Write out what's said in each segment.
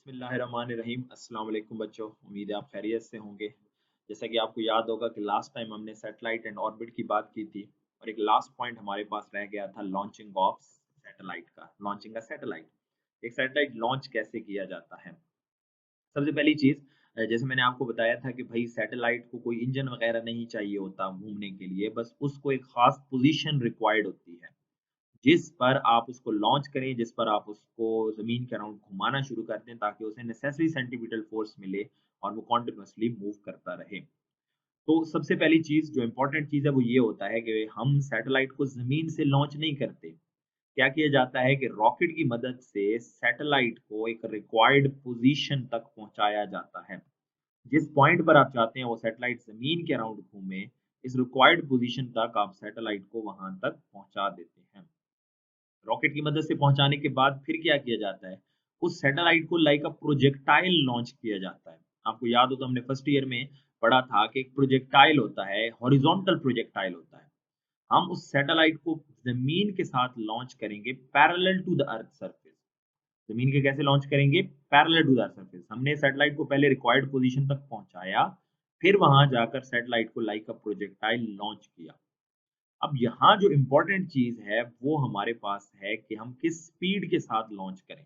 बिस्मिल्लाहिर्रहमानिर्रहीम। अस्सलाम वालेकुम बच्चों, उम्मीद है आप खैरियत से होंगे। जैसा कि आपको याद होगा कि लास्ट टाइम हमने सैटेलाइट एंड ऑर्बिट की बात की थी और एक लास्ट पॉइंट हमारे पास रह गया था लॉन्चिंग ऑफ सैटेलाइट का, लॉन्चिंग का सैटेलाइट। एक सैटेलाइट लॉन्च कैसे किया जाता है? सबसे पहली चीज़, जैसे मैंने आपको बताया था कि भई सैटेलाइट को कोई इंजन वगैरह नहीं चाहिए होता घूमने के लिए, बस उसको एक ख़ास पोज़ीशन रिक्वायर्ड होती है। जिस पर आप उसको लॉन्च करें, जिस पर आप उसको ज़मीन के अराउंड घुमाना शुरू कर दें ताकि उसे नेसेसरी सेंटीपिटल फ़ोर्स मिले और वो कंटीन्यूअसली मूव करता रहे। तो सबसे पहली चीज़ जो इम्पोर्टेंट चीज़ है वो ये होता है कि हम सैटेलाइट को ज़मीन से लॉन्च नहीं करते। क्या किया जाता है कि रॉकेट की मदद से सैटेलाइट को एक रिक्वायर्ड पोज़ीशन तक पहुँचाया जाता है। जिस पॉइंट पर आप चाहते हैं वो सैटेलाइट ज़मीन के अराउंड घूमे, इस रिक्वायर्ड पोज़ीशन तक आप सैटेलाइट को वहाँ तक पहुँचा देते हैं। रॉकेट की मदद से पहुँचाने के बाद फिर क्या किया जाता है, उस सैटेलाइट को लाइक अ प्रोजेक्टाइल लॉन्च किया जाता है। आपको याद हो तो हमने फर्स्ट ईयर में पढ़ा था कि एक प्रोजेक्टाइल होता है, हॉरिज़ॉन्टल प्रोजेक्टाइल होता है। हम उस सैटेलाइट को ज़मीन के साथ लॉन्च करेंगे parallel to the earth surface. ज़मीन के कैसे लॉन्च करेंगे? Parallel to the earth surface. हमने सैटेलाइट को पहले रिक्वायर्ड पोज़ीशन तक पहुँचाया, फिर वहाँ जाकर सैटेलाइट को लाइक अ प्रोजेक्टाइल लॉन्च किया। अब यहाँ जो इम्पोर्टेंट चीज़ है, वो हमारे पास है कि हम किस स्पीड के साथ लॉन्च करें।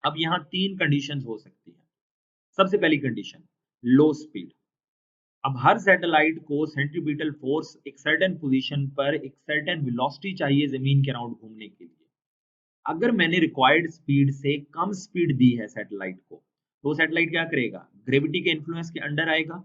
अब यहाँ 3 कंडीशंस हो सकती हैं। सबसे पहली कंडीशन, लो स्पीड। अब हर सैटेलाइट को सेंट्रीपिटल फ़ोर्स एक सर्टेन पोज़ीशन पर एक सर्टेन वेलोसिटी चाहिए ज़मीन के अराउंड घूमने के लिए। अगर मैंने रिक्वायर्ड स्पीड से कम स्पीड दी है सैटेलाइट को, तो सैटेलाइट क्या करेगा? ग्रेविटी के इन्फ्लुएंस के अंडर आएगा।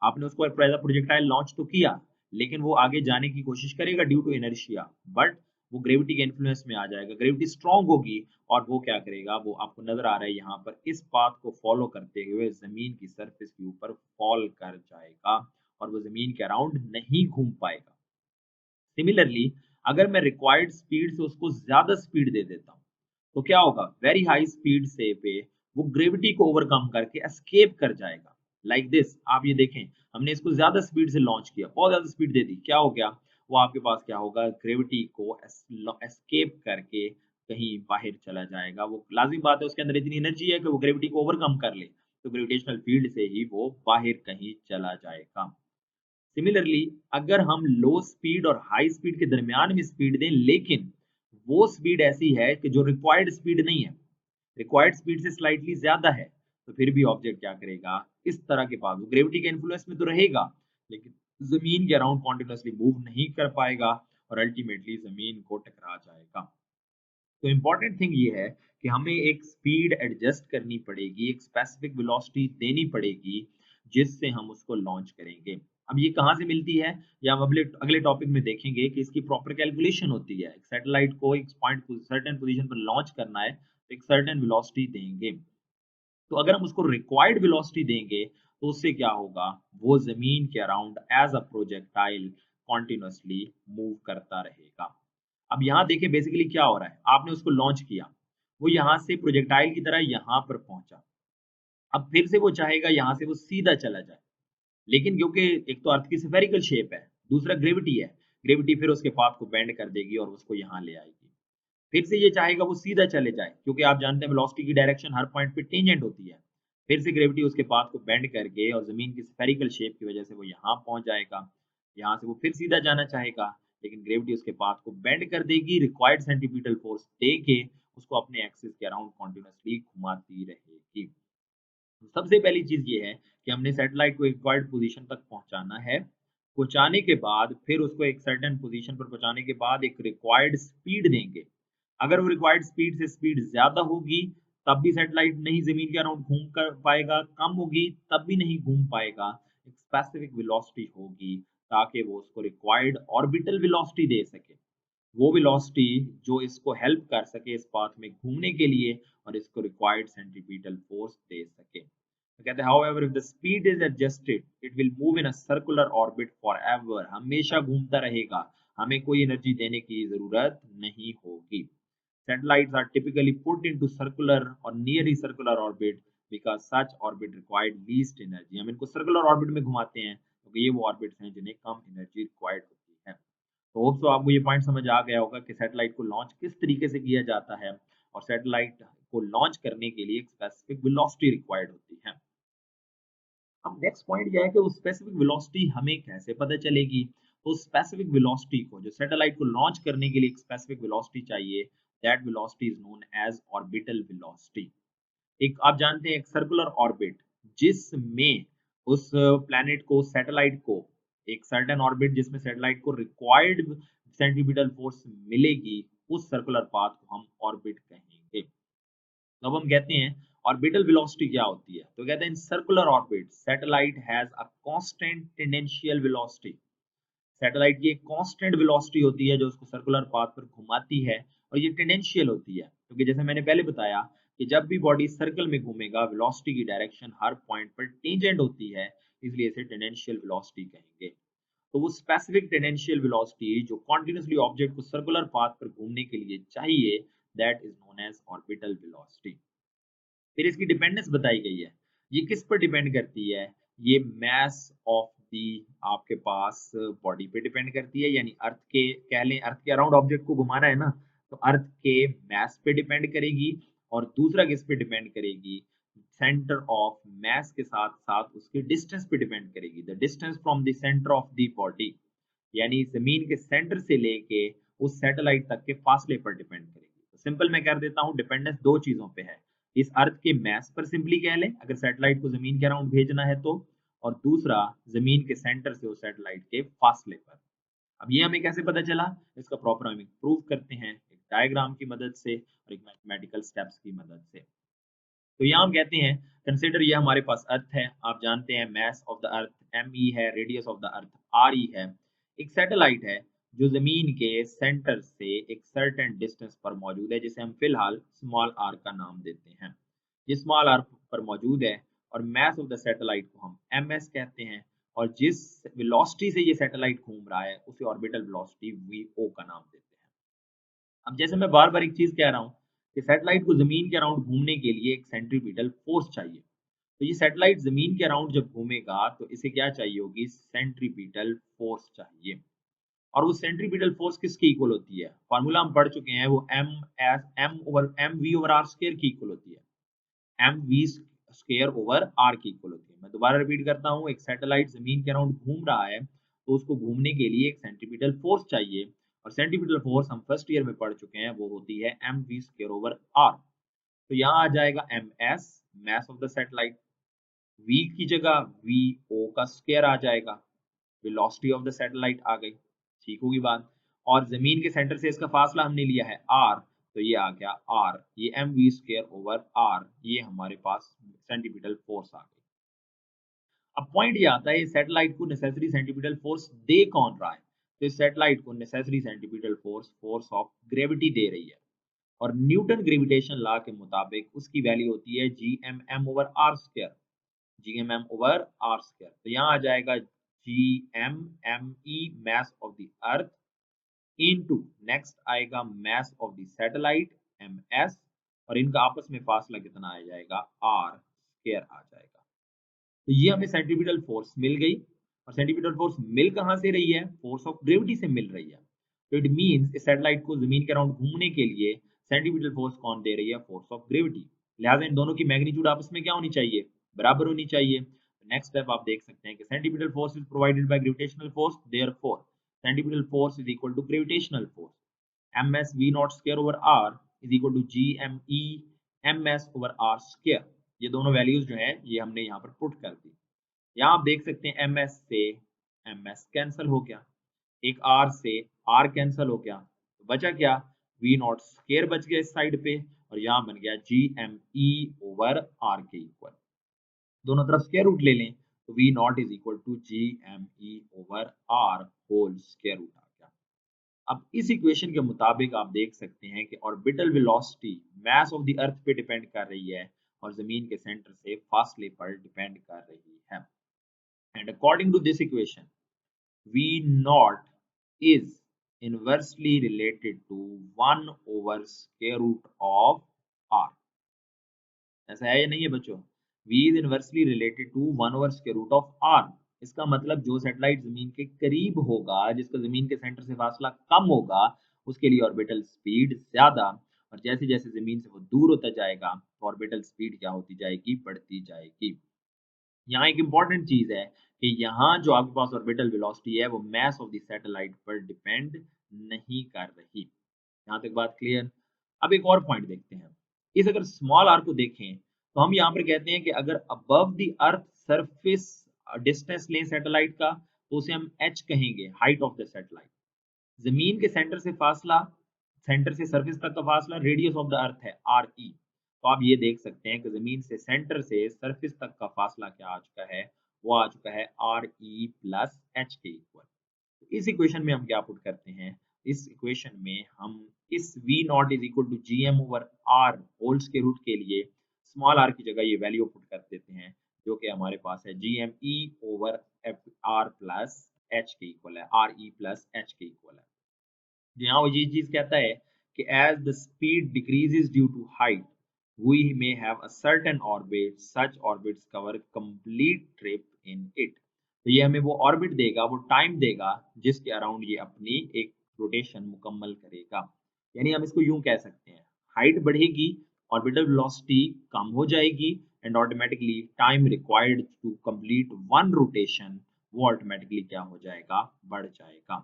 आपने उसको एज़ अ प्रोजेक्टाइल लॉन्च तो किया, लेकिन वो आगे जाने की कोशिश करेगा ड्यू टू इनर्शिया, बट वो ग्रेविटी के इन्फ्लुएंस में आ जाएगा। ग्रेविटी स्ट्रॉन्ग होगी और वो क्या करेगा, वो आपको नज़र आ रहा है यहाँ पर इस पाथ को फ़ॉलो करते हुए ज़मीन की सरफेस के ऊपर फ़ॉल कर जाएगा और वो ज़मीन के अराउंड नहीं घूम पाएगा। सिमिलरली अगर मैं रिक्वायर्ड स्पीड से उसको ज़्यादा स्पीड दे देता हूँ, तो क्या होगा? वेरी हाई स्पीड से पे वो ग्रेविटी को ओवरकम करके एस्केप कर जाएगा। लाइक दिस आप ये देखें, हमने इसको ज़्यादा स्पीड से लॉन्च किया, बहुत ज़्यादा स्पीड दे दी, क्या हो गया? वो आपके पास क्या होगा? ग्रेविटी को एस्केप करके कहीं बाहर चला जाएगा। वो लाज़िमी बात है उसके अंदर इतनी एनर्जी है कि वो ग्रेविटी को ओवरकम कर ले, तो ग्रेविटेशनल फील्ड से ही वो बाहर कहीं चला जाएगा। सिमिलरली अगर हम लो स्पीड और हाई स्पीड के दरमियान में स्पीड दें, लेकिन वो स्पीड ऐसी है कि जो रिक्वायर्ड स्पीड नहीं है, रिक्वायर्ड स्पीड से स्लाइटली ज़्यादा है, तो फिर भी ऑब्जेक्ट क्या करेगा? इस तरह के पाथ वो ग्रेविटी के इन्फ्लुएंस में तो रहेगा, लेकिन ज़मीन के अराउंड कंटीन्यूअसली मूव नहीं कर पाएगा और अल्टीमेटली ज़मीन को टकरा जाएगा। तो इम्पोर्टेंट थिंग ये है कि हमें एक स्पीड एडजस्ट करनी पड़ेगी, एक स्पेसिफिक वेलोसिटी देनी पड़ेगी, जिससे हम उसको लॉन्च करेंगे। अब ये कहाँ से मिलती है? ये हम अगले अगले टॉपिक में देखेंगे कि इसकी प्रॉपर कैलकुलेशन होती है। एक सैटेलाइट को एक पॉइंट सर्टेन पोज़ीशन पर लॉन्च करना है, तो एक सर्टेन वेलोसिटी देंगे। तो अगर हम उसको रिक्वायर्ड वेलोसिटी देंगे, तो उससे क्या होगा? वो ज़मीन के around as a projectile continuously move करता रहेगा। अब यहाँ देखिए बेसिकली क्या हो रहा है, आपने उसको लॉन्च किया, वो यहाँ से प्रोजेक्टाइल की तरह यहाँ पर पहुँचा। अब फिर से वो चाहेगा यहाँ से वो सीधा चला जाए, लेकिन क्योंकि एक तो अर्थ की स्फेरिकल शेप है, दूसरा ग्रेविटी है, ग्रेविटी फिर उसके पाथ को बेंड कर देगी और उसको यहाँ ले आएगी। फिर से ये चाहेगा वो सीधा चले जाए, क्योंकि आप जानते हैं वेलोसिटी की डायरेक्शन हर पॉइंट पे टेंजेंट होती है। फिर से ग्रेविटी उसके पाथ को बेंड करके और ज़मीन की स्फेरिकल शेप की वजह से वो यहाँ पहुँच जाएगा। यहाँ से वो फिर सीधा जाना चाहेगा, लेकिन ग्रेविटी उसके पाथ को बेंड कर देगी, रिक्वायर्ड सेंटीपिटल फोर्स दे के उसको अपने एक्सिस के अराउंड कंटीन्यूअसली घुमाती रहेगी। सबसे पहली चीज़ ये है कि हमने सैटेलाइट को रिक्वायर्ड पोज़ीशन तक पहुँचाना है। पहुँचाने के बाद फिर उसको एक सर्टेन पोज़ीशन पर पहुँचाने के बाद एक रिक्वायर्ड स्पीड देंगे। अगर वो रिक्वायर्ड स्पीड से स्पीड ज़्यादा होगी, तब भी सैटेलाइट नहीं ज़मीन के अराउंड घूम कर पाएगा, कम होगी तब भी नहीं घूम पाएगा। एक स्पेसिफिक वेलोसिटी होगी ताकि वो उसको रिक्वायर्ड ऑर्बिटल वेलोसिटी दे सके। वो वेलोसिटी जो इसको हेल्प कर सके इस पाथ में घूमने के लिए और इसको रिक्वायर्ड सेंट्रीपिटल फोर्स दे सके। तो कहते हैं however if the speed is adjusted it will move in a circular orbit forever, हमेशा घूमता रहेगा, हमें कोई एनर्जी देने की जरूरत नहीं होगी। Satellites are typically put into circular or nearly circular orbit because such orbit required least energy। हम इनको सर्कुलर ऑर्बिट में घुमाते हैं क्योंकि ये वो ऑर्बिट्स हैं जिन्हें कम एनर्जी रिक्वायर्ड होती है। तो होप सो आपको ये पॉइंट समझ आ गया होगा कि सैटेलाइट को लॉन्च किस तरीके से किया जाता है और सैटेलाइट को लॉन्च करने के लिए एक स्पेसिफिक वेलोसिटी रिक्वायर्ड होती है। अब नेक्स्ट पॉइंट यह है कि उस स्पेसिफिक वेलोसिटी हमें कैसे पता चलेगी। तो स्पेसिफिक वेलोसिटी को, जो सैटेलाइट को लॉन्च करने के लिए एक स्पेसिफिक वेलोसिटी चाहिए, that velocity is known as orbital velocity. एक आप जानते हैं एक सर्कुलर ऑर्बिट जिसमें उस प्लैनेट को, सैटेलाइट को, एक सर्टेन ऑर्बिट जिसमें सैटेलाइट को रिक्वायर्ड सेंट्रीपिटल फोर्स मिलेगी, उस सर्कुलर पाथ को हम ऑर्बिट कहेंगे। तो अब हम कहते हैं ऑर्बिटल वेलोसिटी क्या होती है, तो कहते हैं in circular orbit satellite has a constant tangential velocity. Satellite की एक कांस्टेंट वेलोसिटी होती है जो उसको सर्कुलर पाथ पर घुमाती है, और ये टेंडेंशियल होती है क्योंकि जैसे मैंने पहले बताया कि जब भी बॉडी सर्कल में घूमेगा वेलोसिटी की डायरेक्शन हर पॉइंट पर टेंजेंट होती है, इसलिए इसे टेंडेंशियल वेलोसिटी कहेंगे। तो वो स्पेसिफिक टेंडेंशियल वेलोसिटी जो कॉन्टिन्यूसली ऑब्जेक्ट को सर्कुलर पाथ पर घूमने के लिए चाहिए, that is known as orbital velocity. फिर इसकी डिपेंडेंस बताई गई है। ये किस पर डिपेंड करती है? ये मास ऑफ दी आपके पास बॉडी पे डिपेंड करती है, यानी अर्थ के, कह लें अर्थ के अराउंड ऑब्जेक्ट को घुमाना है ना, तो अर्थ के मास पे डिपेंड करेगी। और दूसरा किस पे डिपेंड करेगी? सेंटर ऑफ मास के साथ साथ उसके डिस्टेंस पे डिपेंड करेगी। The distance from the centre of the body, यानी जमीन के सेंटर से लेके उस सैटेलाइट तक के फासले पर डिपेंड करेगी। तो सिंपल मैं कर देता हूँ, डिपेंडेंस दो चीजों पे है। इस अर्थ के मैस पर सिंपली कह लें अगर सैटेलाइट को जमीन के अराउंड भेजना है तो, और दूसरा जमीन के सेंटर से उस सैटेलाइट के फासले पर। अब ये हमें कैसे पता चला? इसका प्रॉपर हम प्रूव करते हैं एक डायग्राम की मदद से और एक मैथमेटिकल स्टेप्स की मदद से। तो यहाँ हम कहते हैं कंसिडर, ये हमारे पास अर्थ है, आप जानते हैं मास ऑफ द अर्थ ME है, radius of the earth RE है। एक सैटेलाइट है जो जमीन के सेंटर से एक सर्टेन डिस्टेंस पर मौजूद है, जिसे हम फिलहाल स्मॉल r का नाम देते हैं। ये स्मॉल r पर मौजूद है और मास ऑफ द सैटेलाइट को हम MS कहते हैं, और जिस वेलोसिटी से ये सैटेलाइट घूम रहा है उसे ऑर्बिटल वेलोसिटी VO का नाम देते हैं। अब जैसे मैं बार बार एक चीज कह रहा हूँ कि सैटेलाइट को जमीन के अराउंड घूमने के लिए एक सेंट्रीपिटल फोर्स चाहिए। तो ये सैटेलाइट जमीन के अराउंड जब घूमेगा तो इसे क्या चाहिए होगी? सेंट्रीपिटल फोर्स चाहिए। और वो सेंट्रीपिटल फोर्स किसकी इक्वल होती है? फार्मूला हम पढ़ चुके हैं, वो m v over are square की इक्वल होती है। M v square over r की इक्वल होती है। मैं दोबारा रिपीट करता हूँ, एक सैटेलाइट जमीन के अराउंड घूम रहा है तो उसको घूमने के लिए एक सेंट्रीपिटल फोर्स चाहिए, और सेंट्रीपिटल फोर्स हम फर्स्ट ईयर में पढ़ चुके हैं, वो होती है m v square over r. तो यहाँ आ जाएगा m s, mass of the satellite, v की जगह वी ओ का स्क्वायर आ जाएगा, वेलोसिटी ऑफ द सैटेलाइट आ गई। ठीक होगी बात। और जमीन के सेंटर से इसका फासला हमने लिया है r, तो ये आ गया r, ये m v square over r, ये हमारे पास सेंटीपिटल फोर्स आ गई। अब पॉइंट ये आता है ये सैटेलाइट को नेसेसरी सेंटीपिटल फोर्स दे कौन रहा है? तो इस सैटेलाइट को necessary centripetal force force of gravity दे रही है, और न्यूटन ग्रेविटेशन लॉ के मुताबिक उसकी वैल्यू होती है GMM over are square, GMM over are square. तो यहाँ आ जाएगा GMME mass of the Earth into next आएगा mass of the satellite MS, और इनका आपस में फासला कितना आ जाएगा? R स्क्वायर आ जाएगा। तो ये हमें सेंट्रीपिटल फोर्स मिल गई, और सेंट्रीपिटल फोर्स मिल कहां से रही है? फोर्स ऑफ ग्रेविटी से मिल रही है। तो इट मींस इस सैटेलाइट को जमीन के अराउंड घूमने के लिए सेंट्रीपिटल फोर्स कौन दे रही है? Force of gravity. लिहाजा इन दोनों की मैग्नीट्यूड आपस में क्या होनी चाहिए? बराबर होनी चाहिए। नेक्स्ट स्टेप आप देख सकते हैं कि centripetal force is provided by gravitational force, therefore centripetal force is equal to gravitational force, ms v naught square over r is equal to gme ms over r square। ये दोनों values जो है ये हमने यहाँ पर पुट कर दी। यहाँ आप देख सकते हैं ms से ms कैंसिल हो गया, एक r से r कैंसिल हो गया, तो बचा क्या? v नॉट स्क्वायर बच गया इस साइड पे, और यहाँ बन गया gme ओवर r के इक्वल। दोनों तरफ स्क्वायर रूट ले लें तो v not is equal to gme over r whole square root आ गया। अब इस इक्वेशन के मुताबिक आप देख सकते हैं कि orbital velocity mass of the अर्थ पे डिपेंड कर रही है और जमीन के सेंटर से फासले पर डिपेंड कर रही है। And according to this equation v not is inversely related to 1 over square root of r। ऐसा है या नहीं है बच्चों? v is inversely related to 1 over square root of r। इसका मतलब जो सैटेलाइट जमीन के करीब होगा, जिसका जमीन के सेंटर से फासला कम होगा, उसके लिए ऑर्बिटल स्पीड ज्यादा, और जैसे जैसे जमीन से वो दूर होता जाएगा तो ऑर्बिटल स्पीड क्या होती जाएगी, बढ़ती जाएगी। यहाँ एक इम्पॉर्टेंट चीज है कि यहाँ जो आपके पास ऑर्बिटल वेलोसिटी है वो मास ऑफ द सैटेलाइट पर डिपेंड नहीं कर रही। यहाँ तक बात क्लियर। अब एक और पॉइंट देखते हैं। इस अगर स्मॉल आर को देखें तो हम यहाँ पर कहते हैं कि अगर above the earth surface distance लें सैटेलाइट का तो उसे हम एच कहेंगे, हाइट ऑफ द सैटेलाइट। जमीन के सेंटर से फासला, सेंटर से सरफेस तक का फासला रेडियस ऑफ द अर्थ है आर ई। तो आप ये देख सकते हैं कि जमीन से सेंटर से सरफेस तक का फासला क्या आ चुका है, वो आ चुका है आर ई प्लस एच के इक्वल। इस इक्वेशन में हम क्या पुट करते हैं, इस इक्वेशन में हम इस v not is equal to G M over R whole's के रूट के लिए स्मॉल r की जगह ये वैल्यू पुट कर देते हैं, जो कि हमारे पास है G M E over F R plus H के इक्वल है, आर ई प्लस एच के इक्वल है। यहाँ वो ये चीज कहता है कि as the speed decreases due to height we may have a certain orbit, such orbits cover complete trip in it। तो ये हमें वो ऑर्बिट देगा, वो टाइम देगा जिसके अराउंड ये अपनी एक रोटेशन मुकम्मल करेगा। यानी हम इसको यूं कह सकते हैं, हाइट बढ़ेगी, ऑर्बिटल वेलोसिटी कम हो जाएगी and automatically time required to complete one rotation वो ऑटोमेटिकली क्या हो जाएगा, बढ़ जाएगा।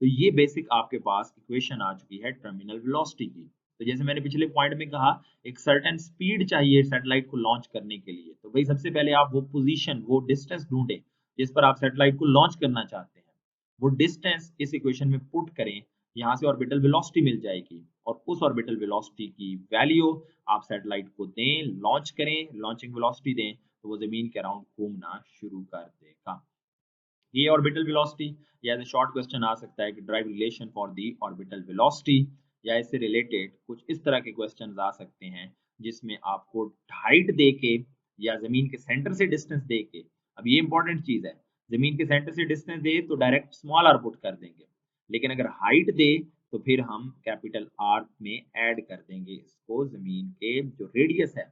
तो ये बेसिक आपके पास इक्वेशन आ चुकी है टर्मिनल वेलोसिटी की। तो जैसे मैंने पिछले पॉइंट में कहा, एक सर्टेन स्पीड चाहिए सैटेलाइट को लॉन्च करने के लिए, तो भाई सबसे पहले आप वो पोजीशन, वो डिस्टेंस ढूंढें जिस पर आप सैटेलाइट को लॉन्च करना चाहते हैं। वो डिस्टेंस इस इक्वेशन में पुट करें, यहाँ से ऑर्बिटल वेलोसिटी मिल जाएगी और उस ऑर्बिटल वेलोसिटी की वैल्यू आप सैटेलाइट को दें, लॉन्च करें, लॉन्चिंग वेलोसिटी दें, तो वो जमीन के अराउंड घूमना शुरू कर देगा। ये ऑर्बिटल वेलोसिटी, या शॉर्ट क्वेश्चन आ सकता है कि drive relation for the orbital velocity, या इससे रिलेटेड कुछ इस तरह के क्वेश्चन आ सकते हैं जिसमें आपको हाइट दे के या जमीन के सेंटर से डिस्टेंस दे के, अब ये इंपॉर्टेंट चीज है, जमीन के सेंटर से डिस्टेंस दे तो डायरेक्ट स्मॉल आर पुट कर देंगे, लेकिन अगर हाइट दे तो फिर हम कैपिटल आर में ऐड कर देंगे इसको जमीन के जो रेडियस है।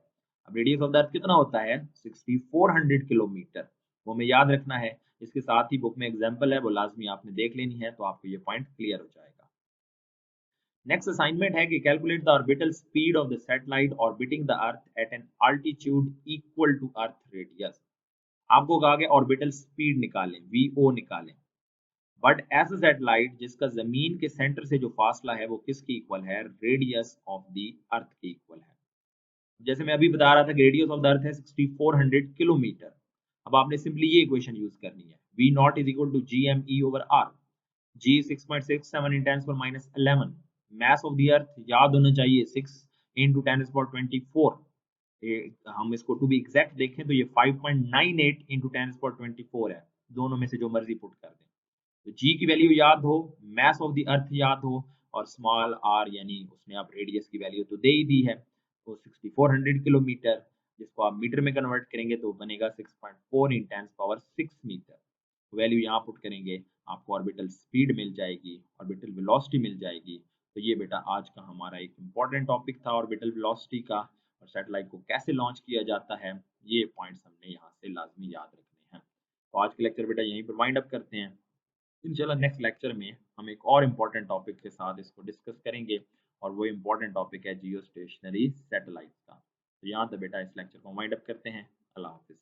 अब रेडियस ऑफ द अर्थ कितना होता है, 6400 किलोमीटर, वो हमें याद रखना है। इसके साथ ही बुक में एग्जांपल है, वो लाजमी आपने देख लेनी है, तो आपको ये पॉइंट क्लियर हो जाएगा। नेक्स्ट असाइनमेंट है कि calculate the orbital speed of the satellite orbiting the earth at an altitude equal to earth radius. आपको कहा गया ऑर्बिटल स्पीड निकालें, वीओ निकालें, बट ऐसा सैटेलाइट जिसका जमीन के सेंटर से जो फासला है वो किसकी इक्वल है, रेडियस ऑफ द अर्थ के इक्वल है। जैसे मैं अभी बता रहा था कि रेडियस ऑफ द अर्थ है 6400 किलोमीटर। अब आपने सिंपली ये इक्वेशन यूज करनी है, v not is equal to G M E over R, g 6.67 in 10 minus 11, mass of the earth याद होना चाहिए 6 इंटू 10⁻24। हम इसको टू बी एग्जैक्ट देखें तो ये 5.98 इंटू 10⁻24 है, दोनों में से जो मर्जी पुट कर दें। तो g की वैल्यू याद हो, मास ऑफ द अर्थ याद हो, और स्मॉल r यानी उसने आप रेडियस की वैल्यू तो दे ही दी है, तो 6400 किलोमीटर, जिसको आप मीटर में कन्वर्ट करेंगे तो बनेगा 6.4 इन 10⁻6 मीटर। वैल्यू यहाँ पुट करेंगे, आपको ऑर्बिटल स्पीड मिल जाएगी, ऑर्बिटल वेलोसिटी मिल जाएगी। तो ये बेटा आज का हमारा एक इम्पॉर्टेंट टॉपिक था ऑर्बिटल वेलोसिटी का, और सैटेलाइट को कैसे लॉन्च किया जाता है, ये पॉइंट्स हमने यहाँ से लाजमी याद रखने हैं। तो आज के लेक्चर बेटा यहीं पर वाइंड अप करते हैं। इंशाल्लाह नेक्स्ट लेक्चर में हम एक और इम्पॉर्टेंट टॉपिक के साथ इसको डिस्कस करेंगे, और वो इम्पॉर्टेंट टॉपिक है जियो स्टेशनरी सैटेलाइट का। तो यहाँ तक बेटा इस लेक्चर को वाइंड अप करते हैं। अल्लाह हाफिज़।